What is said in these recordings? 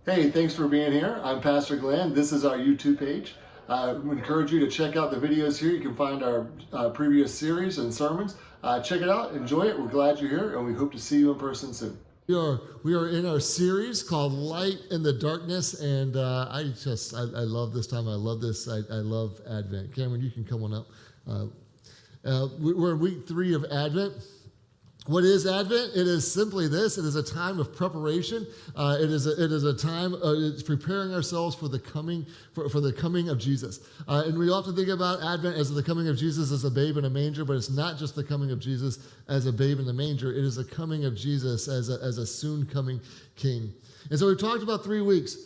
Hey, thanks for being here. I'm Pastor Glenn. This is our YouTube page. I encourage you to check out the videos here. You can find our previous series and sermons. Check it out, enjoy it. We're glad you're here, and we hope to see you in person soon. We are in our series called Light in the Darkness, and I love this time. I love this. I love Advent. Cameron, you can come on up. We're in week 3 of Advent. What is Advent? It is simply this. It is a time of preparation. It is a time. It's preparing ourselves for the coming for the coming of Jesus. And we often think about Advent as the coming of Jesus as a babe in a manger, but it's not just the coming of Jesus as a babe in the manger. It is the coming of Jesus as a soon coming King. And so we've talked about 3 weeks.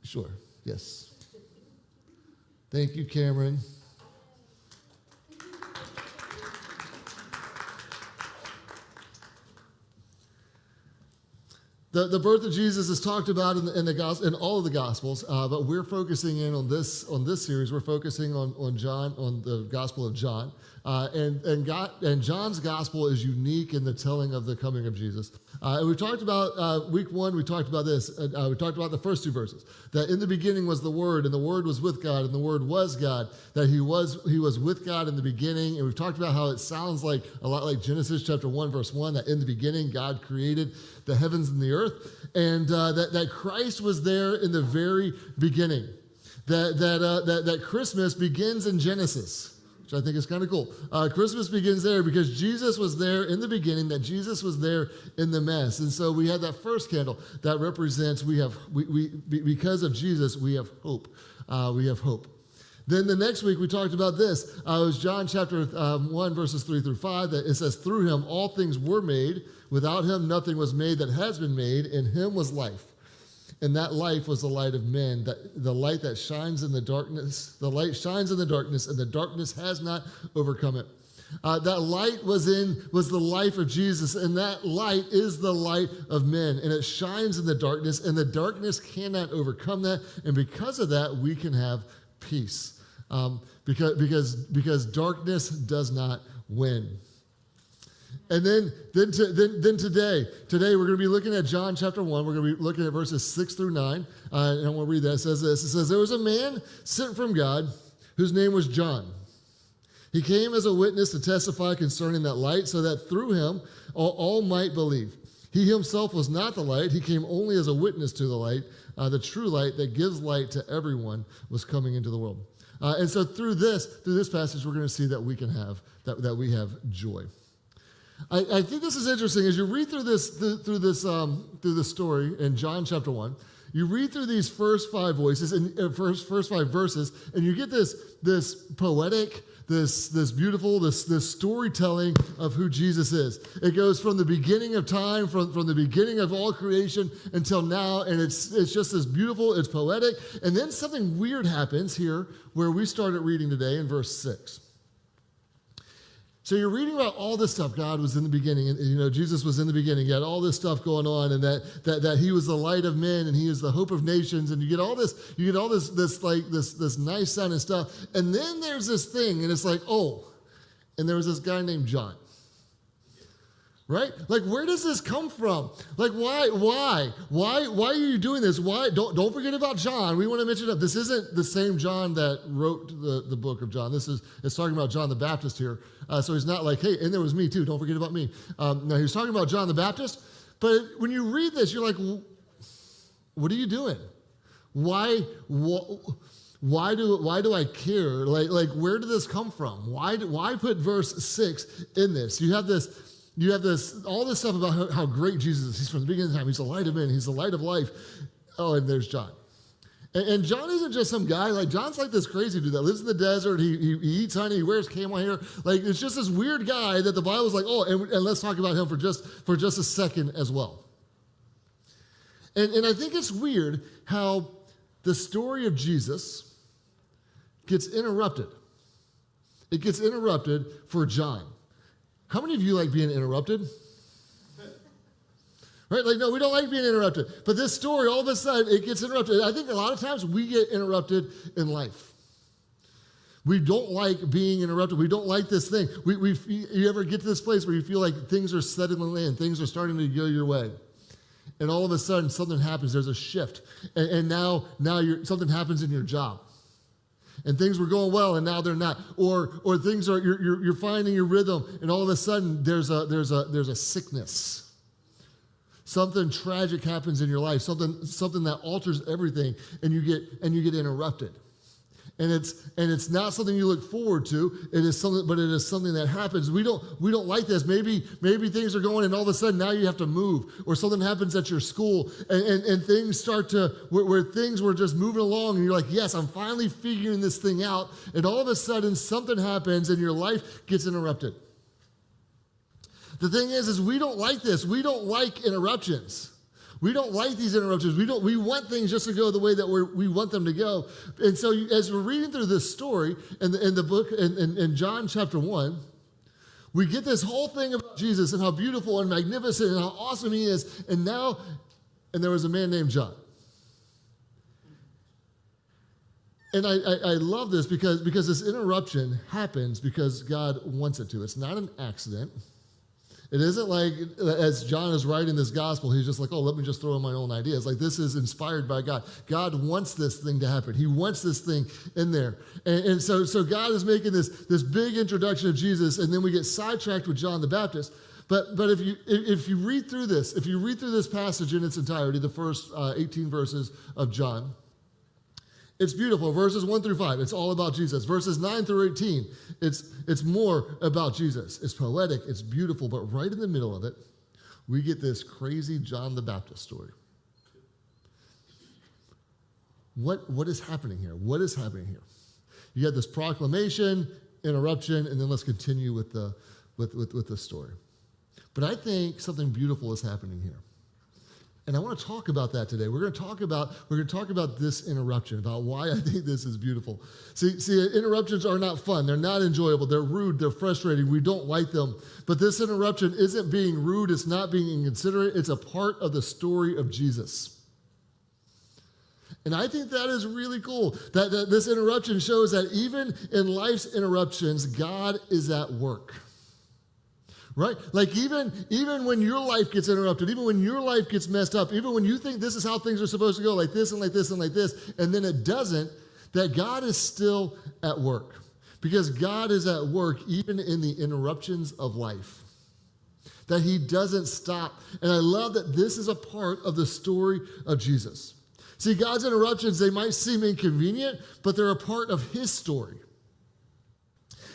Sure. Yes. Thank you, Cameron. The birth of Jesus is talked about in the gospel, in all of the Gospels, but we're focusing in on this series. We're focusing on John, on the Gospel of John, and John's Gospel is unique in the telling of the coming of Jesus. And we talked about week 1. We talked about this. We talked about the first 2 verses. That in the beginning was the Word, and the Word was with God, and the Word was God. That He was with God in the beginning. And we've talked about how it sounds like a lot like Genesis chapter 1, verse 1. That in the beginning God created the heavens and the earth, and that Christ was there in the very beginning. That Christmas begins in Genesis, which I think is kind of cool. Christmas begins there because Jesus was there in the beginning, that Jesus was there in the mess. And so we had that first candle that represents we because of Jesus, we have hope. We have hope. Then the next week we talked about this. It was John chapter 1, verses 3 through 5, that it says, through him all things were made. Without him nothing was made that has been made. In him was life. And that life was the light of men, the light that shines in the darkness. The light shines in the darkness, and the darkness has not overcome it. That light was the life of Jesus, and that light is the light of men, and it shines in the darkness, and the darkness cannot overcome that. And because of that, we can have peace, because darkness does not win. And then today we're going to be looking at John chapter 1. We're going to be looking at verses 6 through 9. And I'm going to read that. It says this. It says, there was a man sent from God whose name was John. He came as a witness to testify concerning that light, so that through him all might believe. He himself was not the light. He came only as a witness to the light. The true light that gives light to everyone was coming into the world. And so through this passage, we're going to see that we can have that we have joy. I think this is interesting as you read through this story in John chapter 1. You read through these first 5 voices and first 5 verses, and you get this poetic, this beautiful, this storytelling of who Jesus is. It goes from the beginning of time, from the beginning of all creation until now, and it's just this beautiful. It's poetic, and then something weird happens here where we started reading today in verse 6. So you're reading about all this stuff. God was in the beginning, and Jesus was in the beginning. You had all this stuff going on, and that He was the light of men, and He is the hope of nations, and you get all this nice sounding stuff. And then there's this thing, and it's like, oh, and there was this guy named John. Right? Like, where does this come from? Like, why are you doing this? Why? Don't forget about John. We want to mention that this isn't the same John that wrote the book of John. It's talking about John the Baptist here. So he's not like, hey, and there was me too. Don't forget about me. No, he's talking about John the Baptist. But when you read this, you're like, what are you doing? Why do I care? Like, where did this come from? Why put verse 6 in this? You have all this stuff about how great Jesus is. He's from the beginning of time. He's the light of men. He's the light of life. Oh, and there's John. And John isn't just some guy. Like, John's like this crazy dude that lives in the desert. He eats honey. He wears camel hair. Like, it's just this weird guy that the Bible's like, oh, and let's talk about him for just a second as well. And I think it's weird how the story of Jesus gets interrupted. It gets interrupted for John. How many of you like being interrupted? Right? Like, no, we don't like being interrupted. But this story, all of a sudden, it gets interrupted. I think a lot of times we get interrupted in life. We don't like being interrupted. We don't like this thing. You ever get to this place where you feel like things are settling in, things are starting to go your way? and all of a sudden something happens. There's a shift, and now something happens in your job, and things were going well, and now they're not. Or things are you're finding your rhythm, and all of a sudden there's a sickness. Something tragic happens in your life. Something that alters everything, and you get interrupted. And it's not something you look forward to. It is something that happens. We don't like this. Maybe things are going, and all of a sudden now you have to move, or something happens at your school, and things start to where things were just moving along, and you're like, yes, I'm finally figuring this thing out, and all of a sudden something happens, and your life gets interrupted. The thing is we don't like this. We don't like interruptions. We don't like these interruptions. We want things just to go the way that we want them to go. And so as we're reading through this story in the book, in John chapter 1, we get this whole thing about Jesus and how beautiful and magnificent and how awesome he is. And there was a man named John. And I love this because this interruption happens because God wants it to. It's not an accident. It isn't like, as John is writing this gospel, he's just like, oh, let me just throw in my own ideas. Like, this is inspired by God. God wants this thing to happen. He wants this thing in there. And so God is making this big introduction of Jesus, and then we get sidetracked with John the Baptist. But if you read through this passage in its entirety, the first 18 verses of John, it's beautiful. Verses 1 through 5, it's all about Jesus. Verses 9 through 18, it's more about Jesus. It's poetic, it's beautiful, but right in the middle of it, we get this crazy John the Baptist story. What is happening here? What is happening here? You got this proclamation, interruption, and then let's continue with the story. But I think something beautiful is happening here. And I want to talk about that today. We're going to talk about this interruption, about why I think this is beautiful. See, interruptions are not fun. They're not enjoyable. They're rude. They're frustrating. We don't like them. But this interruption isn't being rude. It's not being inconsiderate. It's a part of the story of Jesus. And I think that is really cool, that this interruption shows that even in life's interruptions, God is at work. Right? Like even when your life gets interrupted, even when your life gets messed up, even when you think this is how things are supposed to go, like this and like this and like this, and then it doesn't, that God is still at work. Because God is at work even in the interruptions of life. That he doesn't stop. And I love that this is a part of the story of Jesus. See, God's interruptions, they might seem inconvenient, but they're a part of his story.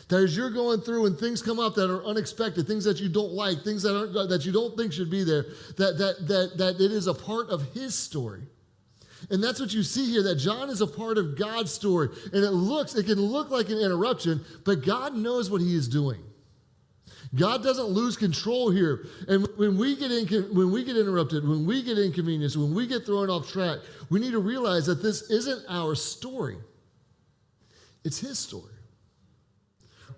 That as you're going through and things come up that are unexpected, things that you don't like, things that you don't think should be there, that it is a part of his story. And that's what you see here, that John is a part of God's story. And it can look like an interruption, but God knows what he is doing. God doesn't lose control here. And when we get interrupted, when we get inconvenienced, when we get thrown off track, we need to realize that this isn't our story. It's his story.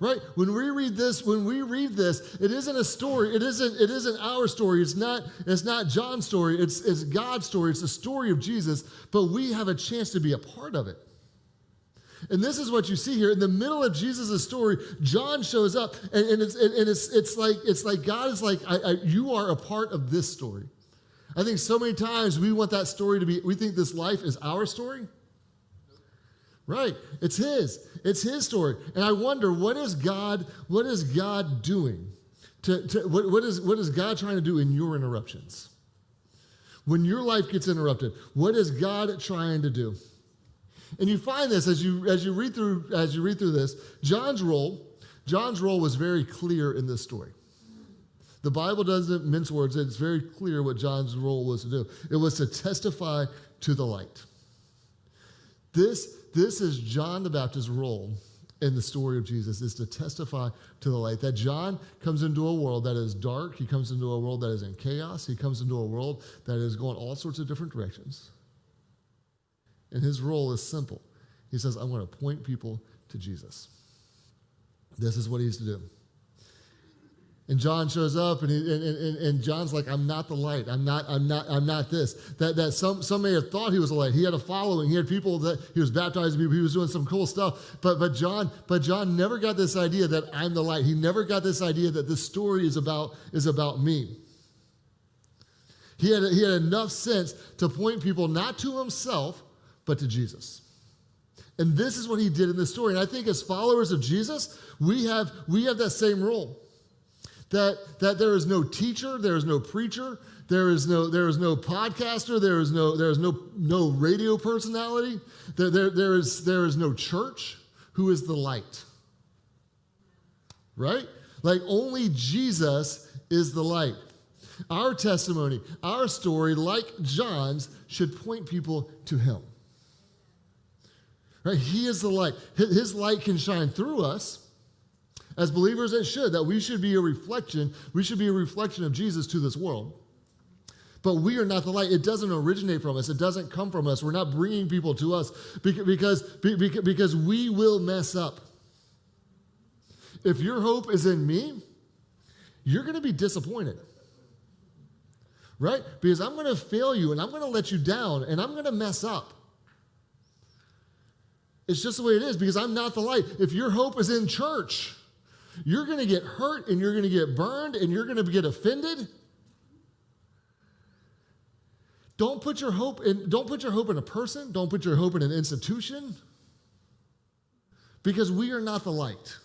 Right? When we read this, it isn't a story. It isn't our story. It's not John's story. It's God's story. It's the story of Jesus, but we have a chance to be a part of it. And this is what you see here in the middle of Jesus' story. John shows up, and it's like God is like, you are a part of this story. I think so many times we want that story to be. We think this life is our story. Right. It's his story. And I wonder, what is God doing? What is God trying to do in your interruptions? When your life gets interrupted, what is God trying to do? And you find this as you read through this, John's role was very clear in this story. The Bible doesn't mince words. It's very clear what John's role was to do. It was to testify to the light. This is John the Baptist's role in the story of Jesus, is to testify to the light. That John comes into a world that is dark. He comes into a world that is in chaos. He comes into a world that is going all sorts of different directions. And his role is simple. He says, I'm going to point people to Jesus. This is what he's to do. And John shows up, and John's like, I'm not the light. I'm not this. That some may have thought he was a light. He had a following. He had people that he was baptizing people. He was doing some cool stuff. But John never got this idea that I'm the light. He never got this idea that this story is about me. He had enough sense to point people not to himself, but to Jesus. And this is what he did in this story. And I think as followers of Jesus, we have that same role. That there is no teacher, there is no preacher, there is no podcaster, there is no radio personality, there is no church who is the light. Right? Like only Jesus is the light. Our testimony, our story, like John's, should point people to him. Right? He is the light. His light can shine through us. As believers, it should, that we should be a reflection of Jesus to this world. But we are not the light. It doesn't originate from us. It doesn't come from us. We're not bringing people to us because we will mess up. If your hope is in me, you're going to be disappointed. Right? Because I'm going to fail you and I'm going to let you down and I'm going to mess up. It's just the way it is because I'm not the light. If your hope is in church, you're going to get hurt and you're going to get burned and you're going to get offended. Don't put your hope in a person. Don't put your hope in an institution. Because we are not the light.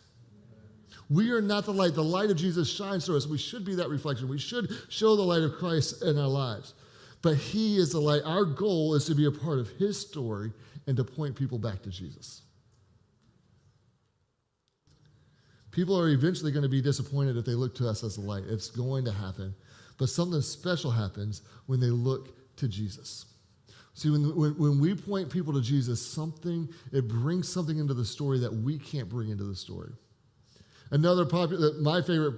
We are not the light. The light of Jesus shines through us. We should be that reflection. We should show the light of Christ in our lives. But he is the light. Our goal is to be a part of his story and to point people back to Jesus. People are eventually going to be disappointed if they look to us as the light. It's going to happen. But something special happens when they look to Jesus. See, when we point people to Jesus, it brings something into the story that we can't bring into the story. Another my favorite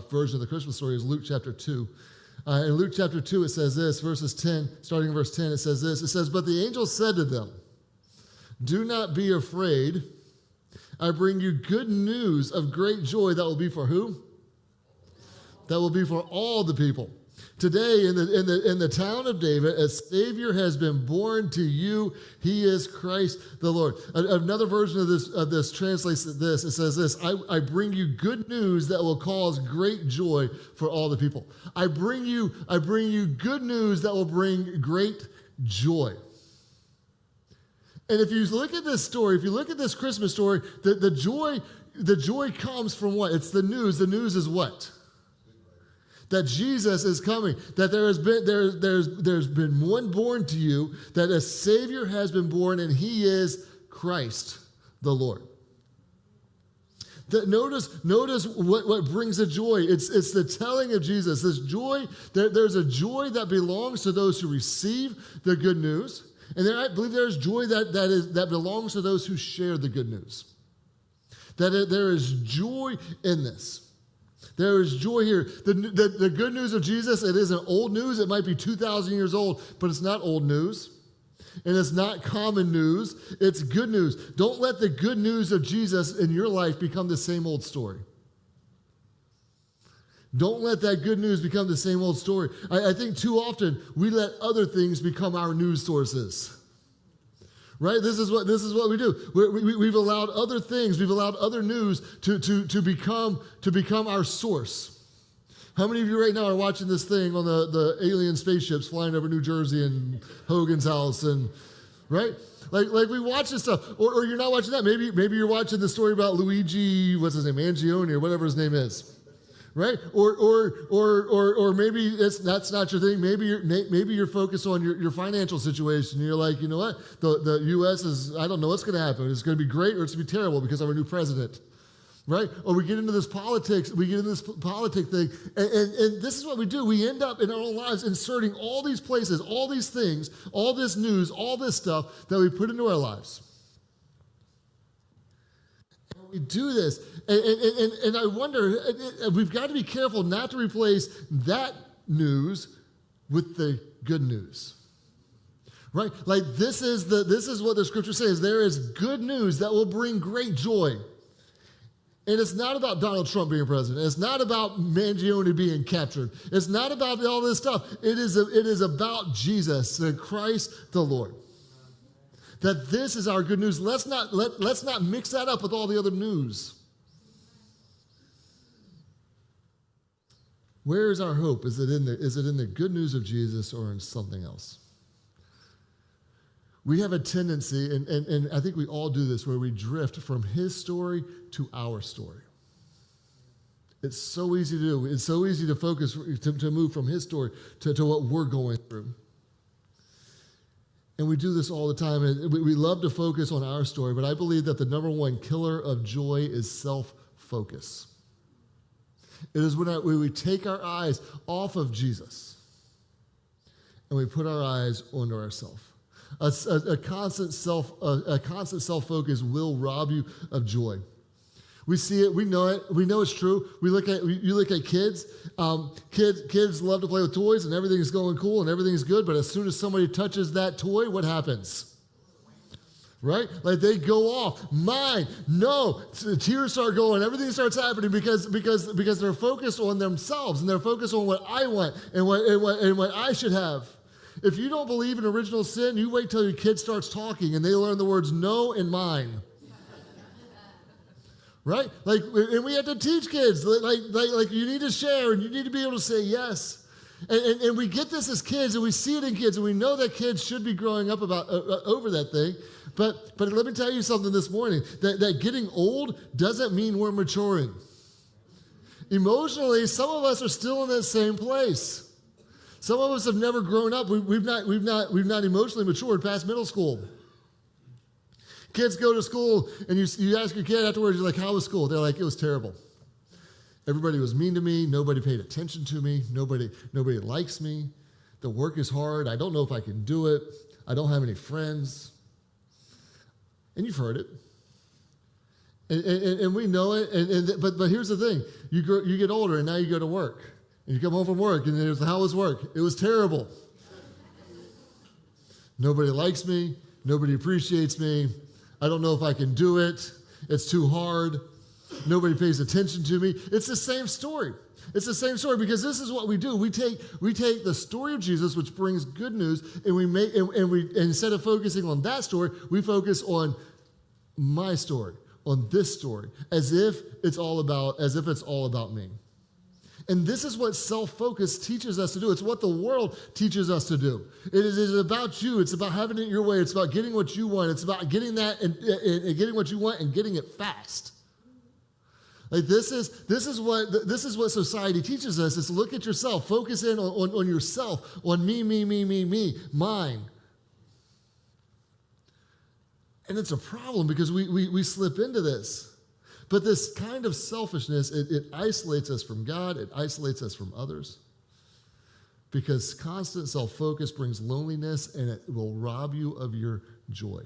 version of the Christmas story is Luke chapter 2. In Luke chapter 2, it says this, starting in verse 10, it says this. It says, "But the angel said to them, 'Do not be afraid. I bring you good news of great joy that will be for who? That will be for all the people. Today in the town of David, a Savior has been born to you. He is Christ the Lord.'" Another version of this translates this. It says this, I bring you good news that will cause great joy for all the people. I bring you good news that will bring great joy. And if you look at this story, if you look at this Christmas story, the joy comes from what? It's the news. The news is what? That Jesus is coming, that there's been one born to you, that a Savior has been born, and he is Christ the Lord. Notice what brings the joy. It's the telling of Jesus. This joy, there's a joy that belongs to those who receive the good news, and I believe there's joy that belongs to those who share the good news. There is joy in this. There is joy here. The good news of Jesus, it isn't old news. It might be 2,000 years old, but it's not old news. And it's not common news. It's good news. Don't let the good news of Jesus in your life become the same old story. Don't let that good news become the same old story. I think too often we let other things become our news sources. Right? This is what we do. We've allowed other things, we've allowed other news to become our source. How many of you right now are watching this thing on the alien spaceships flying over New Jersey and Hogan's house and right? Like we watch this stuff, or you're not watching that. Maybe you're watching the story about Luigi, what's his name, Mangione, or whatever his name is. Right? Or maybe that's not your thing. Maybe you're focused on your financial situation. You're like, you know what? The U.S. is, I don't know what's going to happen. It's going to be great or it's going to be terrible because of our new president. Right? Or we get into this politics. We get into this politic thing. And this is what we do. We end up in our own lives inserting all these places, all these things, all this news, all this stuff that we put into our lives. We do this, and I wonder, we've got to be careful not to replace that news with the good news, right? Like this is what the scripture says. There is good news that will bring great joy, and it's not about Donald Trump being president. It's not about Mangione being captured. It's not about all this stuff. It is about Jesus and Christ the Lord. That this is our good news. Let's not mix that up with all the other news. Where is our hope? Is it in the good news of Jesus or in something else? We have a tendency, and I think we all do this, where we drift from his story to our story. It's so easy to do. It's so easy to focus, to move from his story to what we're going through. And we do this all the time. And we love to focus on our story, but I believe that the number one killer of joy is self-focus. It is when we take our eyes off of Jesus and we put our eyes onto ourselves. A constant self-focus will rob you of joy. We see it. We know it. We know it's true. You look at kids. Kids love to play with toys, and everything's going cool, and everything's good. But as soon as somebody touches that toy, what happens? Right? Like they go off. Mine. No. The tears start going. Everything starts happening because they're focused on themselves, and they're focused on what I want and what I should have. If you don't believe in original sin, you wait till your kid starts talking and they learn the words no and mine. Right? And we have to teach kids, like you need to share and you need to be able to say yes. And we get this as kids, and we see it in kids, and we know that kids should be growing up over that thing. But let me tell you something this morning, that getting old doesn't mean we're maturing. Emotionally, some of us are still in that same place. Some of us have never grown up. We've not emotionally matured past middle school. Kids go to school, and you ask your kid afterwards, you're like, how was school? They're like, it was terrible. Everybody was mean to me. Nobody paid attention to me. Nobody likes me. The work is hard. I don't know if I can do it. I don't have any friends. And you've heard it. And we know it. But here's the thing. You get older, and now you go to work. And you come home from work, and there's how was work? It was terrible. Nobody likes me. Nobody appreciates me. I don't know if I can do it. It's too hard. Nobody pays attention to me. It's the same story. It's the same story because this is what we do. We take the story of Jesus, which brings good news, and we instead of focusing on that story, we focus on my story, on this story, as if it's all about me. And this is what self-focus teaches us to do. It's what the world teaches us to do. It is about you. It's about having it your way. It's about getting what you want. It's about getting that and getting what you want and getting it fast. Like this is what society teaches us. Is look at yourself. Focus in on yourself, on me, mine. And it's a problem because we slip into this. But this kind of selfishness, it isolates us from God. It isolates us from others. Because constant self-focus brings loneliness, and it will rob you of your joy.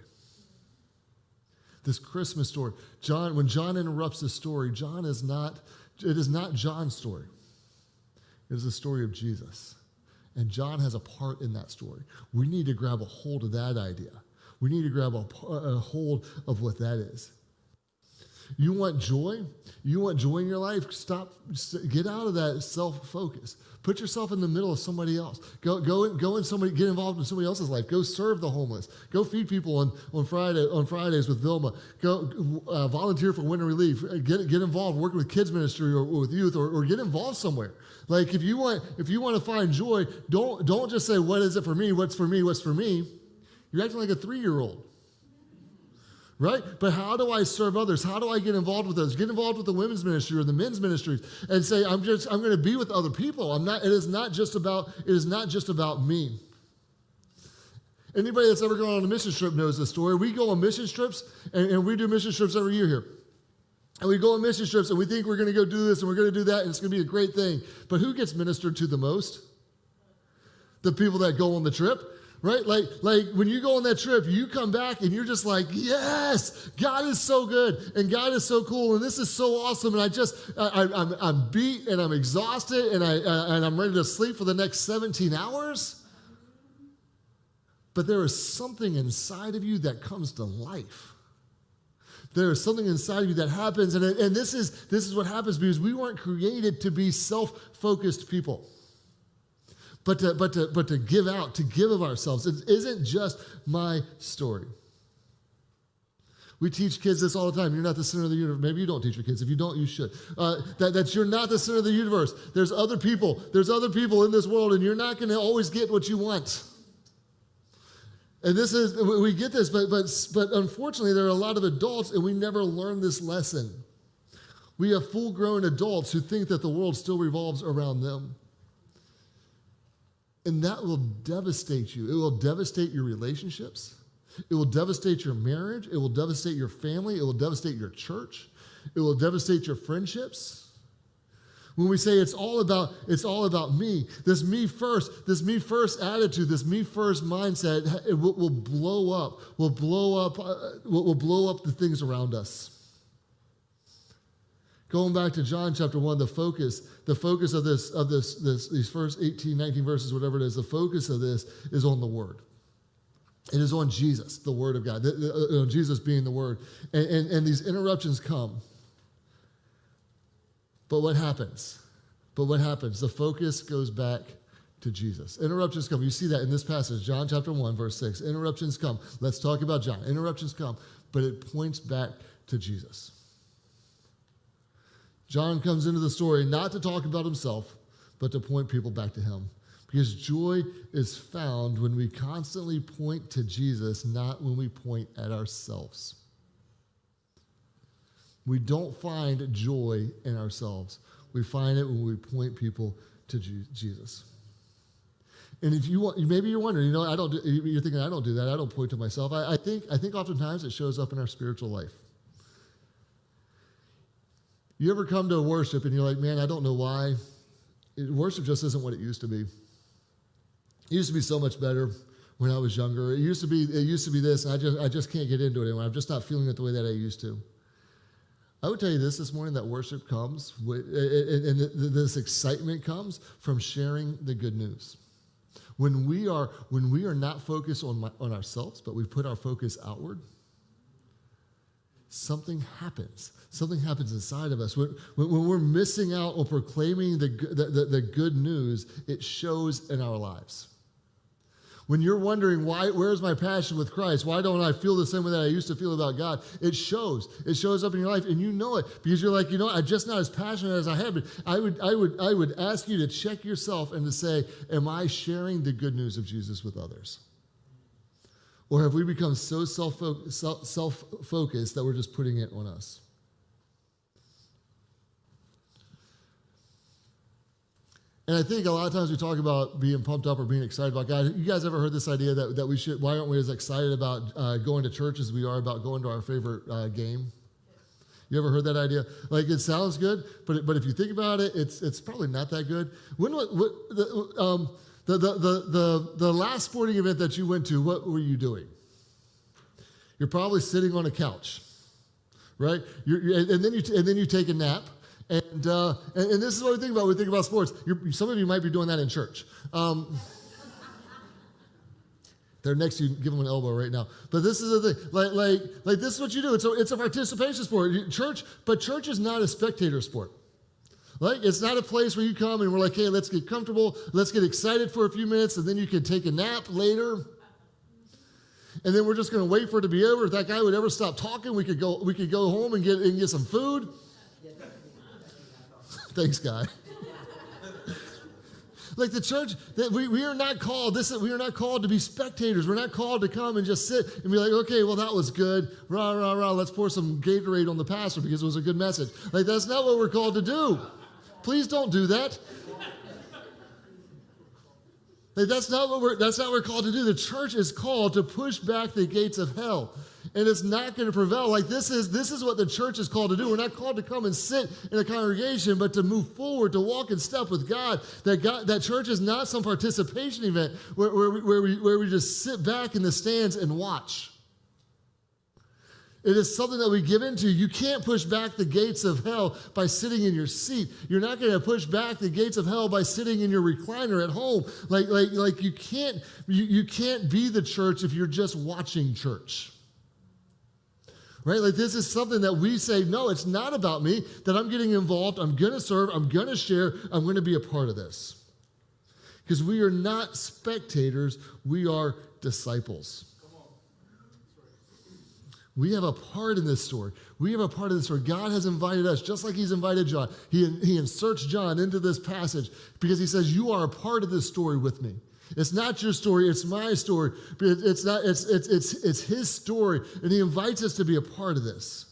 This Christmas story, when John interrupts the story, it is not John's story. It is the story of Jesus. And John has a part in that story. We need to grab a hold of that idea. We need to grab a hold of what that is. You want joy? You want joy in your life? Get out of that self-focus. Put yourself in the middle of somebody else. Go and get involved in somebody else's life. Go serve the homeless. Go feed people on Fridays with Vilma. Go volunteer for winter relief. Get involved working with kids ministry or with youth or get involved somewhere. Like if you want to find joy, don't just say, what is it for me? What's for me? What's for me? You're acting like a 3-year-old. Right? But how do I serve others? How do I get involved with others? Get involved with the women's ministry or the men's ministries and say, I'm going to be with other people. It is not just about me. Anybody that's ever gone on a mission trip knows this story. We go on mission trips, and we do mission trips every year here. And we go on mission trips, and we think we're going to go do this, and we're going to do that, and it's going to be a great thing. But who gets ministered to the most? The people that go on the trip. Right? Like when you go on that trip, you come back and you're just like, yes, God is so good and God is so cool and this is so awesome. And I'm beat and I'm exhausted and I'm ready to sleep for the next 17 hours. But there is something inside of you that comes to life. There is something inside of you that happens. And this is what happens because we weren't created to be self-focused people. But to give out, to give of ourselves. It isn't just my story. We teach kids this all the time. You're not the center of the universe. Maybe you don't teach your kids. If you don't, you should. That you're not the center of the universe. There's other people. There's other people in this world, and you're not going to always get what you want. And we get this, but unfortunately, there are a lot of adults, and we never learn this lesson. We have full-grown adults who think that the world still revolves around them. And that will devastate you. It will devastate your relationships. It will devastate your marriage. It will devastate your family. It will devastate your church. It will devastate your friendships. When we say it's all about me, this me first attitude, this me first mindset, it will blow up the things around us. Going back to John chapter 1, the focus of these first 18, 19 verses, whatever it is, the focus of this is on the Word. It is on Jesus, the Word of God, Jesus being the Word. And these interruptions come. But what happens? The focus goes back to Jesus. Interruptions come. You see that in this passage, John chapter 1, verse 6. Interruptions come. Let's talk about John. Interruptions come, but it points back to Jesus. John comes into the story not to talk about himself, but to point people back to him. Because joy is found when we constantly point to Jesus, not when we point at ourselves. We don't find joy in ourselves. We find it when we point people to Jesus. And if you want, maybe you're wondering, you're thinking, I don't do that. I don't point to myself. I think oftentimes it shows up in our spiritual life. You ever come to worship and you're like, man, I don't know why. Worship just isn't what it used to be. It used to be so much better when I was younger. It used to be this, and I just can't get into it anymore. I'm just not feeling it the way that I used to. I would tell you this morning, that worship comes, and this excitement comes from sharing the good news. When we are not focused on ourselves, but we put our focus outward, something happens. Something happens inside of us. When we're missing out on proclaiming the good news, it shows in our lives. When you're wondering, where's my passion with Christ? Why don't I feel the same way that I used to feel about God? It shows. It shows up in your life, and you know it because you're like, I'm just not as passionate as I have been. I would ask you to check yourself and to say, am I sharing the good news of Jesus with others? Or have we become so self-focused that we're just putting it on us? And I think a lot of times we talk about being pumped up or being excited about God. You guys ever heard this idea that we should, why aren't we as excited about going to church as we are about going to our favorite game? You ever heard that idea? Like, it sounds good, but if you think about it, it's probably not that good. The last sporting event that you went to, what were you doing? You're probably sitting on a couch, right? And then you take a nap. And this is what we think about when we think about sports. Some of you might be doing that in church. They're next to you, give them an elbow right now. But this is the thing. Like this is what you do. It's a participation sport. But church is not a spectator sport. Like, it's not a place where you come and we're like, hey, let's get comfortable. Let's get excited for a few minutes, and then you can take a nap later. And then we're just going to wait for it to be over. If that guy would ever stop talking, we could go home and get some food. Thanks, guy. Like the church, we are not called. We are not called to be spectators. We're not called to come and just sit and be like, okay, well, that was good. Rah, rah, rah. Let's pour some Gatorade on the pastor because it was a good message. Like, that's not what we're called to do. Please don't do that. Like, that's not what we're called to do. The church is called to push back the gates of hell. And it's not going to prevail. Like, this is what the church is called to do. We're not called to come and sit in a congregation, but to move forward, to walk in step with God. That church is not some participation event where we just sit back in the stands and watch. It is something that we give into. You can't push back the gates of hell by sitting in your seat. You're not going to push back the gates of hell by sitting in your recliner at home. Like you can't be the church if you're just watching church. Right? Like, this is something that we say, no, it's not about me, that I'm getting involved, I'm going to serve, I'm going to share, I'm going to be a part of this. Because we are not spectators, we are disciples. We have a part in this story. We have a part of this story. God has invited us, just like he's invited John. He inserts John into this passage because he says, you are a part of this story with me. It's not your story, it's my story. It's his story, and he invites us to be a part of this.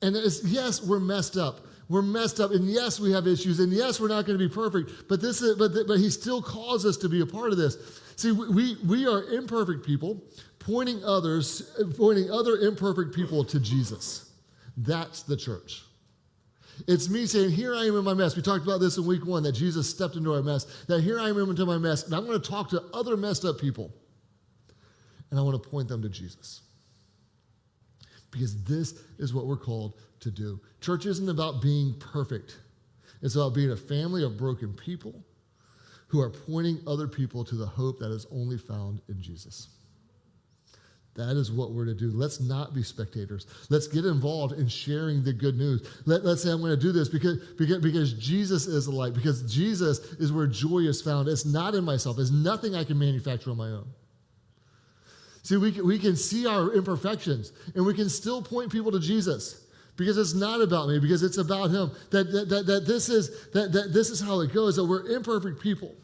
And yes, we're messed up. We're messed up, and yes, we have issues, and yes, we're not going to be perfect, but he still calls us to be a part of this. See, we are imperfect people pointing other imperfect people to Jesus. That's the church. It's me saying, here I am in my mess. We talked about this in week 1, that Jesus stepped into our mess, that here I am into my mess, and I'm going to talk to other messed up people, and I want to point them to Jesus. Because this is what we're called to do. Church isn't about being perfect. It's about being a family of broken people who are pointing other people to the hope that is only found in Jesus. That is what we're to do. Let's not be spectators. Let's get involved in sharing the good news. Let's say I'm going to do this because Jesus is the light, because Jesus is where joy is found. It's not in myself. It's nothing I can manufacture on my own. See, we can see our imperfections, and we can still point people to Jesus, because it's not about me, because it's about him. That this is how it goes, that we're imperfect people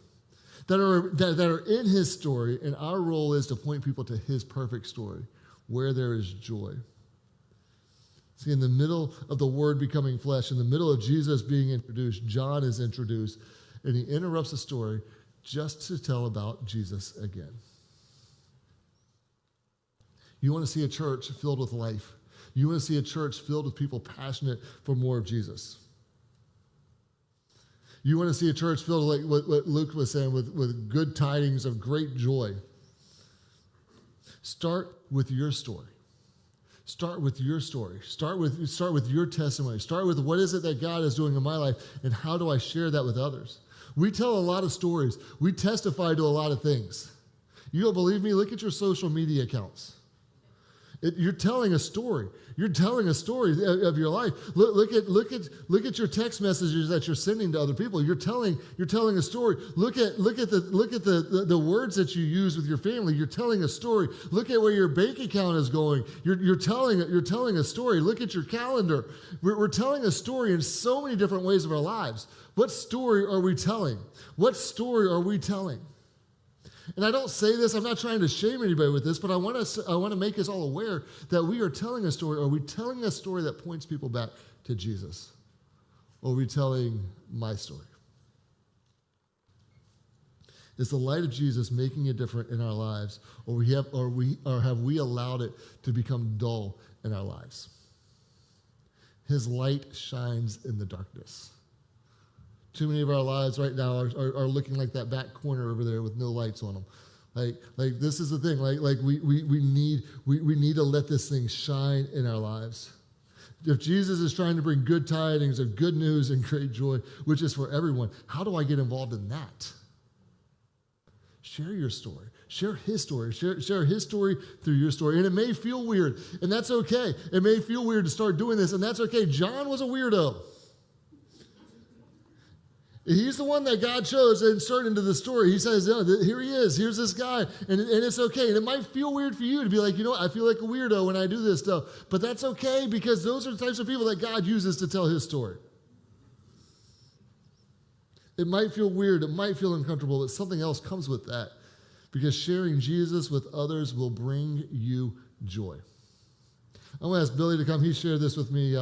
that are in his story, and our role is to point people to his perfect story, where there is joy. See, in the middle of the Word becoming flesh, in the middle of Jesus being introduced, John is introduced, and he interrupts the story just to tell about Jesus again. You want to see a church filled with life. You want to see a church filled with people passionate for more of Jesus. You want to see a church filled like what Luke was saying, with good tidings of great joy. Start with your story. Start with your story. Start with your testimony. Start with what is it that God is doing in my life, and how do I share that with others? We tell a lot of stories. We testify to a lot of things. You don't believe me? Look at your social media accounts. You're telling a story. You're telling a story of your life. Look at your text messages that you're sending to other people. You're telling a story. Look at the words that you use with your family. You're telling a story. Look at where your bank account is going. You're telling a story. Look at your calendar. We're telling a story in so many different ways of our lives. What story are we telling? What story are we telling? And I don't say this, I'm not trying to shame anybody with this, but I want to make us all aware that we are telling a story. Are we telling a story that points people back to Jesus? Or are we telling my story? Is the light of Jesus making a difference in our lives, or have we allowed it to become dull in our lives? His light shines in the darkness. Too many of our lives right now are looking like that back corner over there with no lights on them. Like this is the thing. We need to let this thing shine in our lives. If Jesus is trying to bring good tidings of good news and great joy, which is for everyone, how do I get involved in that? Share your story. Share his story. Share his story through your story. And it may feel weird, and that's okay. It may feel weird to start doing this, and that's okay. John was a weirdo. He's the one that God chose to insert into the story. He says, oh, here he is. Here's this guy. And it's okay. And it might feel weird for you to be like, I feel like a weirdo when I do this stuff. But that's okay, because those are the types of people that God uses to tell his story. It might feel weird. It might feel uncomfortable, but something else comes with that, because sharing Jesus with others will bring you joy. I'm going to ask Billy to come. He shared this with me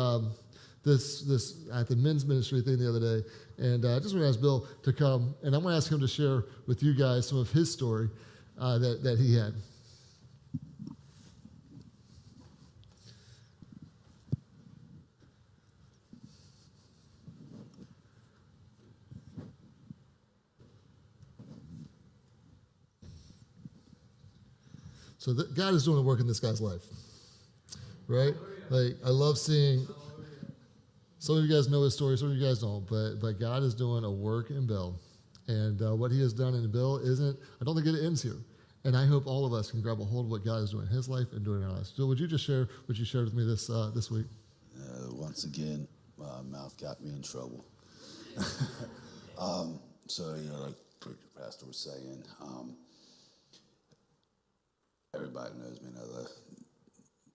this at the men's ministry thing the other day. And I just want to ask Bill to come, and I'm going to ask him to share with you guys some of his story that he had. So God is doing a work in this guy's life, right? Like, I love seeing. Some of you guys know his story, some of you guys don't, but God is doing a work in Bill. And what he has done in Bill I don't think it ends here. And I hope all of us can grab a hold of what God is doing in his life and doing in our lives. Bill, would you just share what you shared with me this week? Once again, my mouth got me in trouble. So, like the pastor was saying, everybody knows me,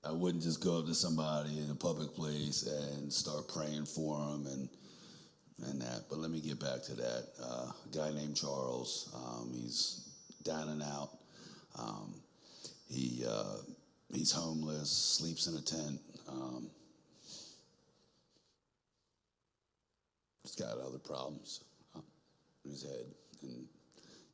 I wouldn't just go up to somebody in a public place and start praying for them and that. But let me get back to that. A guy named Charles, he's down and out. He's homeless, sleeps in a tent. He's got other problems in his head, and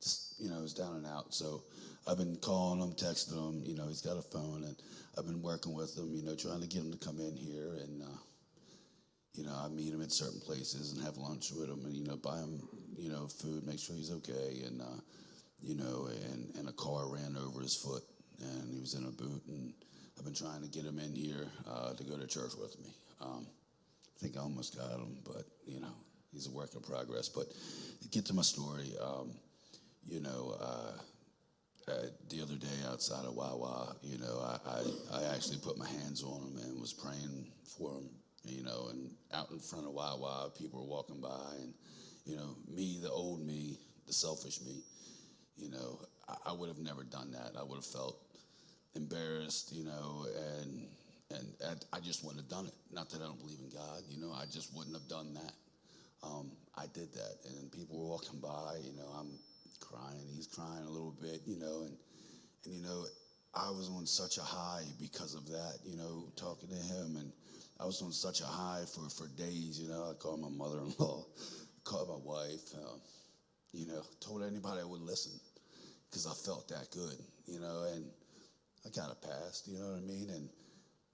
just, he's down and out. So I've been calling him, texting him. He's got a phone, and I've been working with him, trying to get him to come in here. And, I meet him at certain places and have lunch with him and, buy him, food, make sure he's okay. And, and a car ran over his foot, and he was in a boot. And I've been trying to get him in here to go to church with me. I think I almost got him, but, he's a work in progress. But to get to my story, the other day outside of Wawa, I actually put my hands on him and was praying for him, and out in front of Wawa, people were walking by, and, me, the old me, the selfish me, I would have never done that. I would have felt embarrassed, and I just wouldn't have done it. Not that I don't believe in God, I just wouldn't have done that. I did that, and people were walking by, I'm crying, he's crying a little bit, and I was on such a high because of that, talking to him, and I was on such a high for days, I called my mother-in-law, called my wife, told anybody I would listen, because I felt that good, and I kind of passed, you know what I mean, and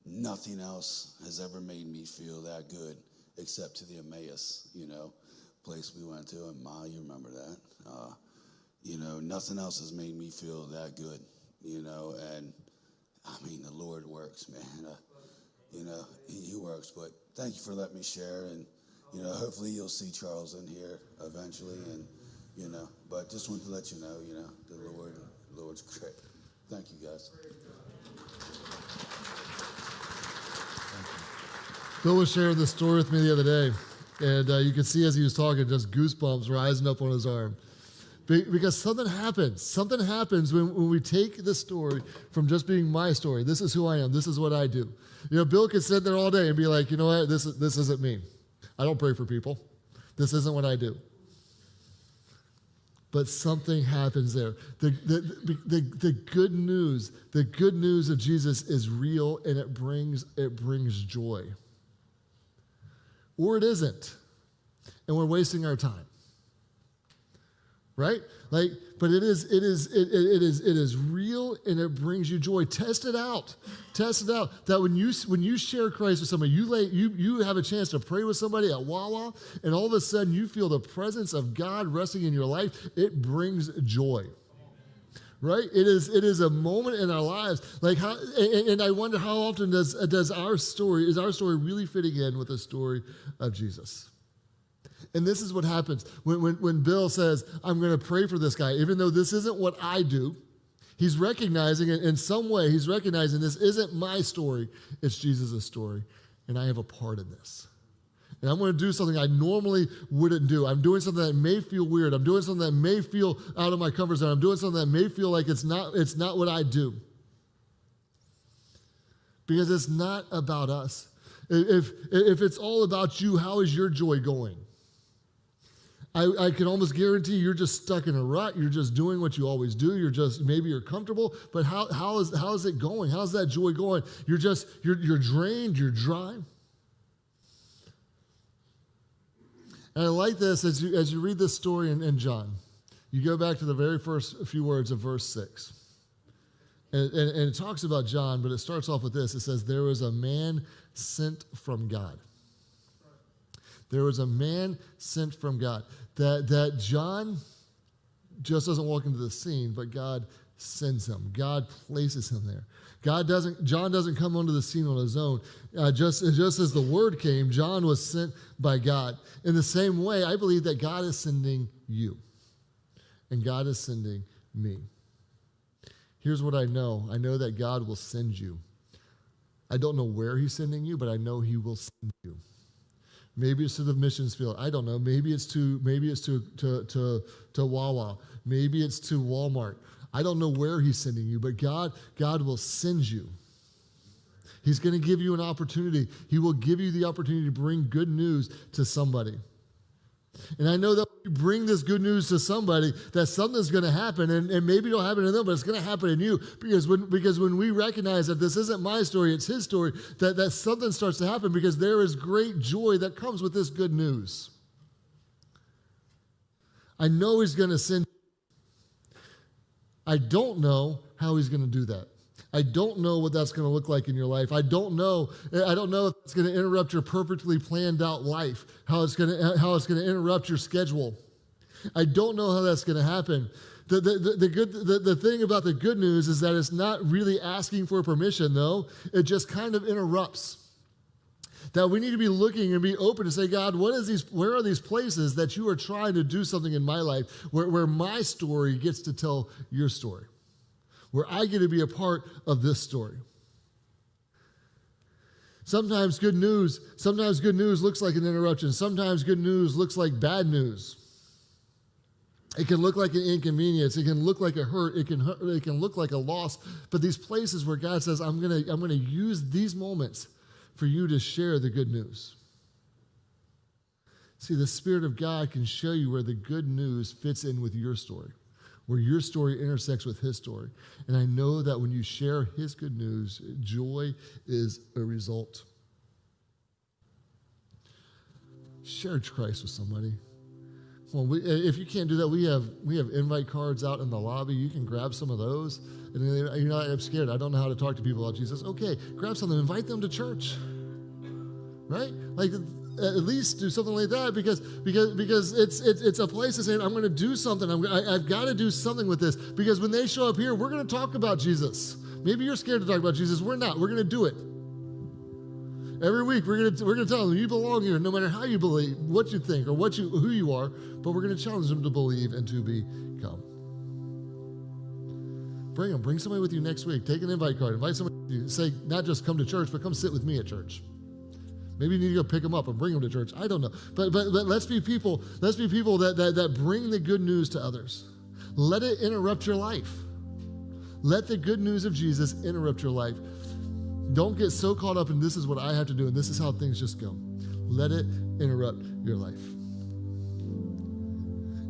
nothing else has ever made me feel that good, except to the Emmaus, place we went to, and Ma, you remember that, nothing else has made me feel that good, and I mean, the Lord works, man, he works, but thank you for letting me share, and, hopefully you'll see Charles in here eventually, and, but just wanted to let you know, the Lord's great. Thank you, guys. Bill was sharing this story with me the other day, and you could see as he was talking, just goosebumps rising up on his arm. Because something happens. Something happens when we take this story from just being my story. This is who I am. This is what I do. Bill could sit there all day and be like, you know what, this isn't me. I don't pray for people. This isn't what I do. But something happens there. The good news of Jesus is real, and it brings joy. Or it isn't, and we're wasting our time. Right? But it is real, and it brings you joy. Test it out. That when you share Christ with somebody, you have a chance to pray with somebody at Wawa, and all of a sudden you feel the presence of God resting in your life. It brings joy. Right? It is a moment in our lives. And I wonder how often is our story really fitting in with the story of Jesus? And this is what happens when Bill says, I'm going to pray for this guy, even though this isn't what I do. He's recognizing it in some way. He's recognizing this isn't my story. It's Jesus' story. And I have a part in this. And I'm going to do something I normally wouldn't do. I'm doing something that may feel weird. I'm doing something that may feel out of my comfort zone. I'm doing something that may feel like it's not what I do. Because it's not about us. If it's all about you, how is your joy going? I can almost guarantee you're just stuck in a rut. You're just doing what you always do. Maybe you're comfortable, but how is it going? How's that joy going? You're drained, you're dry. And I like this as you read this story in John. You go back to the very first few words of verse 6. And it talks about John, but it starts off with this. It says, there was a man sent from God. There was a man sent from God. That John just doesn't walk into the scene, but God sends him. God places him there. John doesn't come onto the scene on his own. Just as the word came, John was sent by God. In the same way, I believe that God is sending you. And God is sending me. Here's what I know. I know that God will send you. I don't know where he's sending you, but I know he will send you. Maybe it's to the missions field. I don't know. Maybe it's to Wawa. Maybe it's to Walmart. I don't know where he's sending you, but God will send you. He's going to give you an opportunity. He will give you the opportunity to bring good news to somebody. And I know that when you bring this good news to somebody, that something's going to happen, and maybe it'll happen to them, but it's going to happen in you. Because when we recognize that this isn't my story, it's his story, that something starts to happen, because there is great joy that comes with this good news. I know he's going to send. I don't know how he's going to do that. I don't know what that's going to look like in your life. I don't know if it's going to interrupt your perfectly planned out life, how it's going to interrupt your schedule. I don't know how that's going to happen. The thing about the good news is that it's not really asking for permission, though. It just kind of interrupts. That we need to be looking and be open to say, God, where are these places that you are trying to do something in my life where my story gets to tell your story? Where I get to be a part of this story. Sometimes good news looks like an interruption. Sometimes good news looks like bad news. It can look like an inconvenience. It can look like a hurt. It can look like a loss. But these places where God says, I'm gonna use these moments for you to share the good news. See, the Spirit of God can show you where the good news fits in with your story, where your story intersects with his story. And I know that when you share his good news, joy is a result. Share Christ with somebody. Well, if you can't do that, we have invite cards out in the lobby. You can grab some of those. And you're not, I'm scared. I don't know how to talk to people about Jesus. Okay, grab something. Invite them to church. Right? Like, at least do something like that because it's a place to say, I'm going to do something. I've got to do something with this, because when they show up here, we're going to talk about Jesus. Maybe you're scared to talk about Jesus. We're not. We're going to do it. Every week we're going to tell them you belong here, no matter how you believe, what you think, or who you are. But we're going to challenge them to believe and to become. Bring them. Bring somebody with you next week. Take an invite card. Invite somebody with you. Say, not just come to church, but come sit with me at church. Maybe you need to go pick them up and bring them to church. I don't know. But let's be people. Let's be people that bring the good news to others. Let it interrupt your life. Let the good news of Jesus interrupt your life. Don't get so caught up in this is what I have to do and this is how things just go. Let it interrupt your life.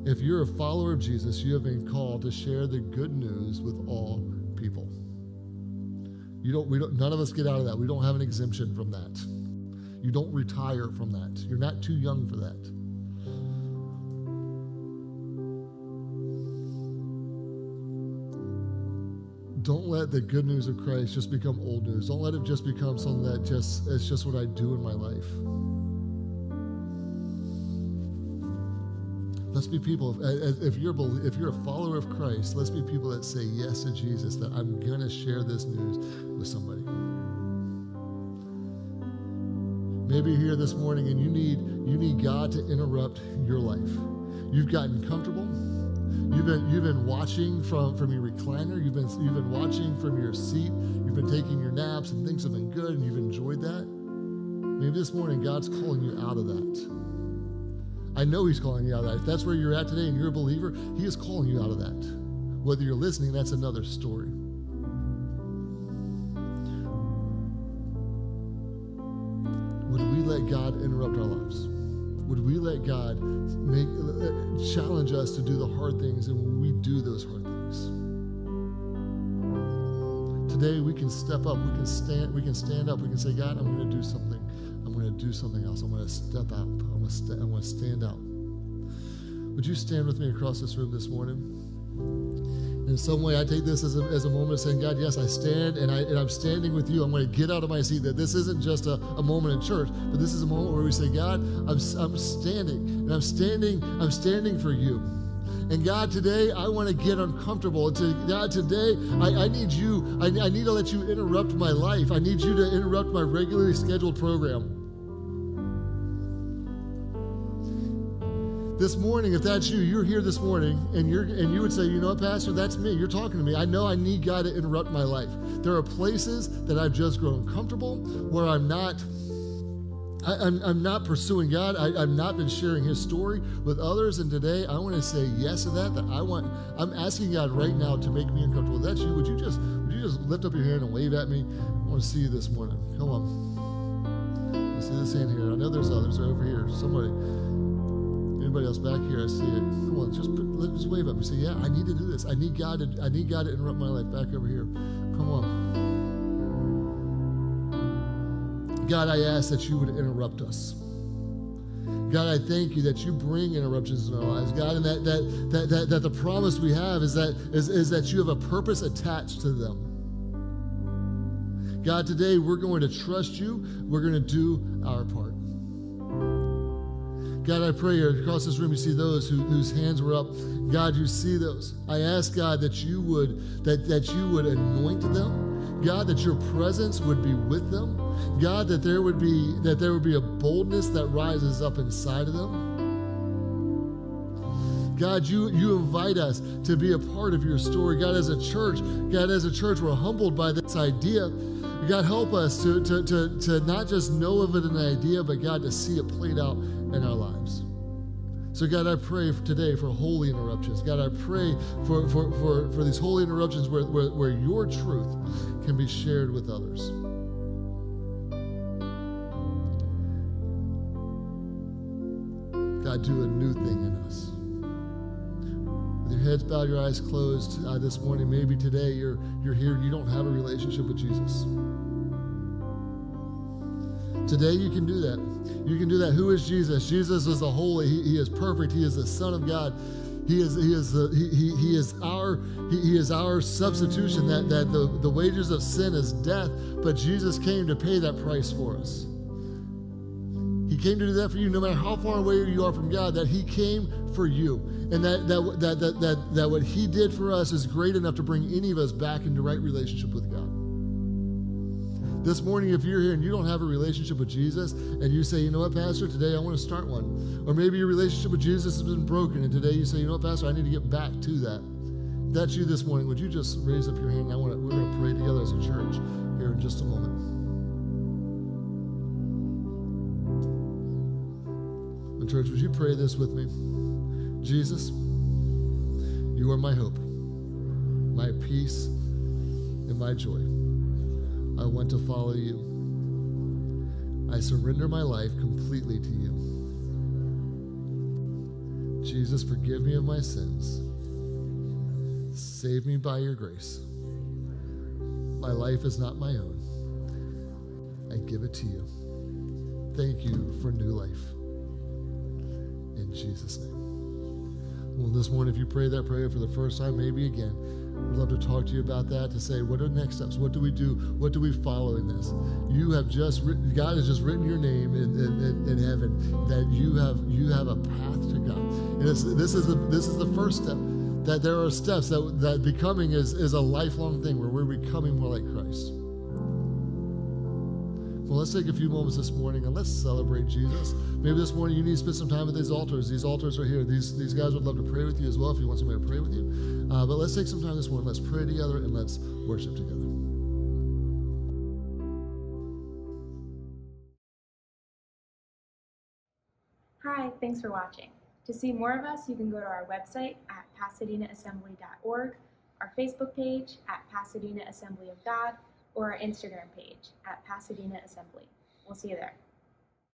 If you're a follower of Jesus, you have been called to share the good news with all people. None of us get out of that. We don't have an exemption from that. You don't retire from that. You're not too young for that. Don't let the good news of Christ just become old news. Don't let it just become something that it's just what I do in my life. Let's be people, if you're a follower of Christ, let's be people that say yes to Jesus, that I'm going to share this news with somebody. Maybe you're here this morning and you need God to interrupt your life. You've gotten comfortable. You've been watching from your recliner. You've been watching from your seat. You've been taking your naps and things have been good and you've enjoyed that. Maybe this morning God's calling you out of that. I know he's calling you out of that. If that's where you're at today and you're a believer, he is calling you out of that. Whether you're listening, that's another story. Would we let God interrupt our lives? Would we let God challenge us to do the hard things, and when we do those hard things? Today we can step up, we can stand up, we can say, God, I'm going to do something. I'm going to do something else. I'm going to step out. I'm going to stand out. Would you stand with me across this room this morning? In some way, I take this as a moment of saying, God, yes, I stand, and I'm standing with you. I'm going to get out of my seat. That this isn't just a moment in church, but this is a moment where we say, God, I'm standing, and I'm standing for you. And God, today, I want to get uncomfortable. God, today, I need you. I need to let you interrupt my life. I need you to interrupt my regularly scheduled program. This morning, if that's you, you're here this morning, and you would say, you know what, Pastor, that's me. You're talking to me. I know I need God to interrupt my life. There are places that I've just grown comfortable, where I'm not I'm not pursuing God. I've not been sharing his story with others. And today I want to say yes to that I'm asking God right now to make me uncomfortable. If that's you. Would you just lift up your hand and wave at me? I want to see you this morning. Come on. I see this hand here. I know there's others. They're over here. Somebody. Anybody else back here? I see it. Come on, just wave at me. Say, yeah, I need to do this. I need God to interrupt my life. Back over here. Come on. God, I ask that you would interrupt us. God, I thank you that you bring interruptions in our lives, God, and that the promise we have is that you have a purpose attached to them. God, today we're going to trust you. We're going to do our part. God, I pray across this room you see those whose hands were up. God, you see those. I ask God that you would anoint them. God, that your presence would be with them. God, that there would be a boldness that rises up inside of them. God, you invite us to be a part of your story. God, as a church, we're humbled by this idea. God, help us to not just know of it an idea, but God, to see it played out in our lives. So God, I pray today for holy interruptions. God, I pray for these holy interruptions where your truth can be shared with others. God, do a new thing in us. With your heads bowed, your eyes closed this morning, maybe today you're here and you don't have a relationship with Jesus. Today you can do that. You can do that. Who is Jesus? Jesus is the holy. He is perfect. He is the Son of God. He is our substitution. That the wages of sin is death, but Jesus came to pay that price for us. He came to do that for you, no matter how far away you are from God. That He came for you, and that what He did for us is great enough to bring any of us back into right relationship with God. This morning, if you're here and you don't have a relationship with Jesus, and you say, you know what, Pastor, today I want to start one. Or maybe your relationship with Jesus has been broken, and today you say, you know what, Pastor, I need to get back to that. If that's you this morning, would you just raise up your hand? We're going to pray together as a church here in just a moment. And church, would you pray this with me? Jesus, you are my hope, my peace, and my joy. I want to follow you. I surrender my life completely to you. Jesus, forgive me of my sins. Save me by your grace. My life is not my own. I give it to you. Thank you for new life. In Jesus' name. Well, this morning, if you pray that prayer for the first time, maybe again, we'd love to talk to you about that, to say, what are the next steps? What do we do? What do we follow in this? God has just written your name in heaven, that you have a path to God. And this is the first step, that there are steps that becoming is a lifelong thing where we're becoming more like Christ. Well, let's take a few moments this morning and let's celebrate Jesus. Maybe this morning you need to spend some time at these altars. These altars are here. These guys would love to pray with you as well if you want somebody to pray with you. But let's take some time this morning. Let's pray together and let's worship together. Hi, thanks for watching. To see more of us, you can go to our website at pasadenaassembly.org, our Facebook page at Pasadena Assembly of God, or our Instagram page at Pasadena Assembly. We'll see you there.